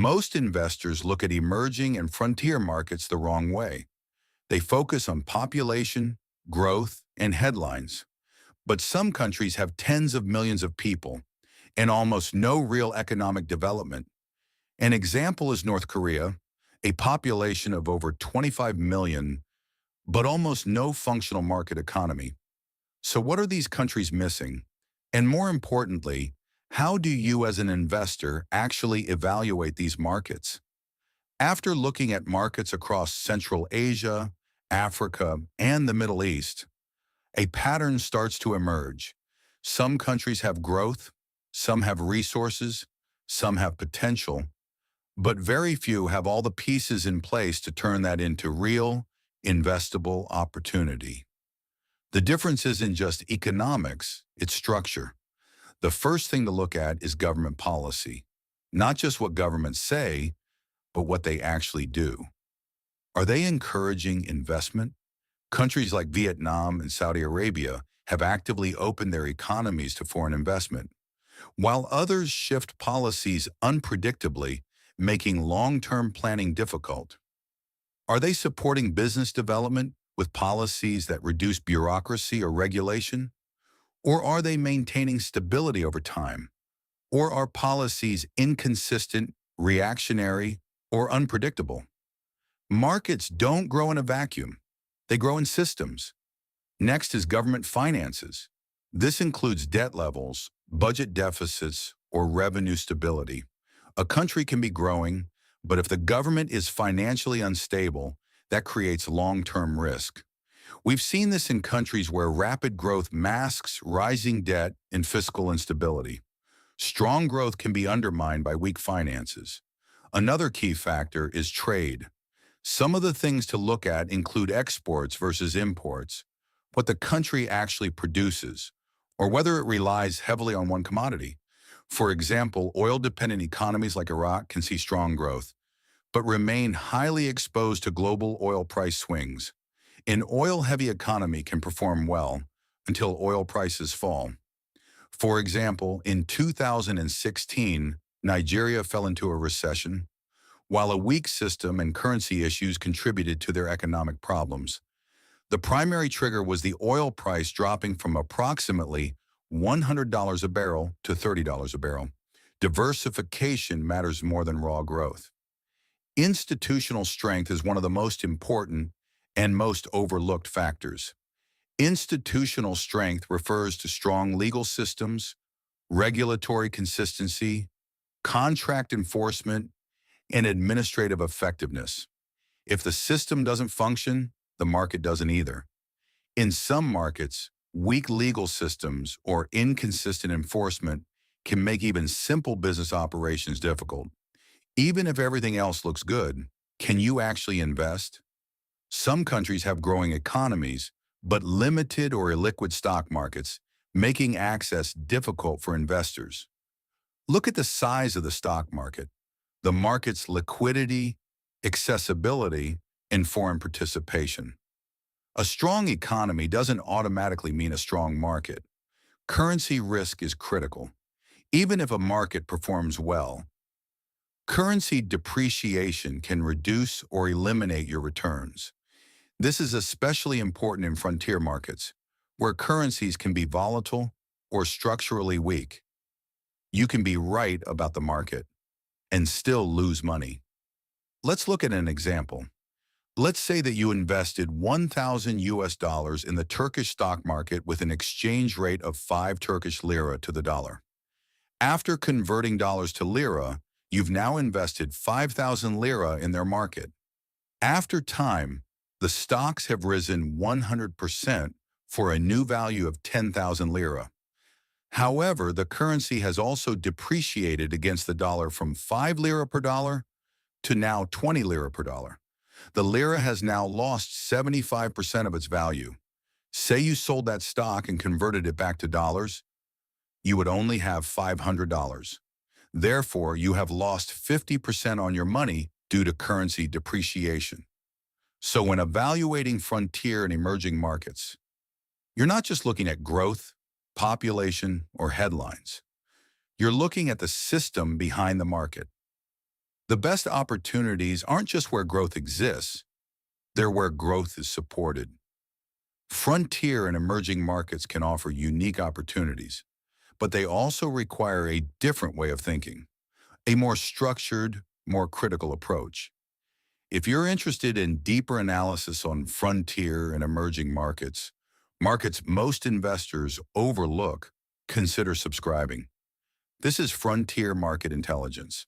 Most investors look at emerging and frontier markets the wrong way. They focus on population, growth, and headlines. But some countries have tens of millions of people and almost no real economic development. An example is North Korea, a population of over 25 million, but almost no functional market economy. So what are these countries missing? And more importantly, how do you as an investor actually evaluate these markets? After looking at markets across Central Asia, Africa, and the Middle East, a pattern starts to emerge. Some countries have growth, some have resources, some have potential, but very few have all the pieces in place to turn that into real, investable opportunity. The difference isn't just economics, it's structure. The first thing to look at is government policy. Not just what governments say, but what they actually do. Are they encouraging investment? Countries like Vietnam and Saudi Arabia have actively opened their economies to foreign investment, while others shift policies unpredictably, making long-term planning difficult. Are they supporting business development with policies that reduce bureaucracy or regulation? Or are they maintaining stability over time? Or are policies inconsistent, reactionary, or unpredictable? Markets don't grow in a vacuum. They grow in systems. Next is government finances. This includes debt levels, budget deficits, or revenue stability. A country can be growing, but if the government is financially unstable, that creates long-term risk. We've seen this in countries where rapid growth masks rising debt and fiscal instability. Strong growth can be undermined by weak finances. Another key factor is trade. Some of the things to look at include exports versus imports, what the country actually produces, or whether it relies heavily on one commodity. For example, oil-dependent economies like Iraq can see strong growth, but remain highly exposed to global oil price swings. An oil-heavy economy can perform well until oil prices fall. For example, in 2016, Nigeria fell into a recession, while a weak system and currency issues contributed to their economic problems. The primary trigger was the oil price dropping from approximately $100 a barrel to $30 a barrel. Diversification matters more than raw growth. Institutional strength is one of the most important and most overlooked factors. Institutional strength refers to strong legal systems, regulatory consistency, contract enforcement, and administrative effectiveness. If the system doesn't function, the market doesn't either. In some markets, weak legal systems or inconsistent enforcement can make even simple business operations difficult. Even if everything else looks good, can you actually invest? Some countries have growing economies, but limited or illiquid stock markets, making access difficult for investors. Look at the size of the stock market, the market's liquidity, accessibility, and foreign participation. A strong economy doesn't automatically mean a strong market. Currency risk is critical. Even if a market performs well, currency depreciation can reduce or eliminate your returns. This is especially important in frontier markets, where currencies can be volatile or structurally weak. You can be right about the market and still lose money. Let's look at an example. Let's say that you invested 1,000 US dollars in the Turkish stock market with an exchange rate of 5 Turkish lira to the dollar. After converting dollars to lira, you've now invested 5,000 lira in their market. After time, the stocks have risen 100% for a new value of 10,000 lira. However, the currency has also depreciated against the dollar from 5 lira per dollar to now 20 lira per dollar. The lira has now lost 75% of its value. Say you sold that stock and converted it back to dollars, you would only have $500. Therefore, you have lost 50% on your money due to currency depreciation. So when evaluating frontier and emerging markets, you're not just looking at growth, population, or headlines. You're looking at the system behind the market. The best opportunities aren't just where growth exists, they're where growth is supported. Frontier and emerging markets can offer unique opportunities, but they also require a different way of thinking, a more structured, more critical approach. If you're interested in deeper analysis on frontier and emerging markets, markets most investors overlook, consider subscribing. This is Frontier Market Intelligence.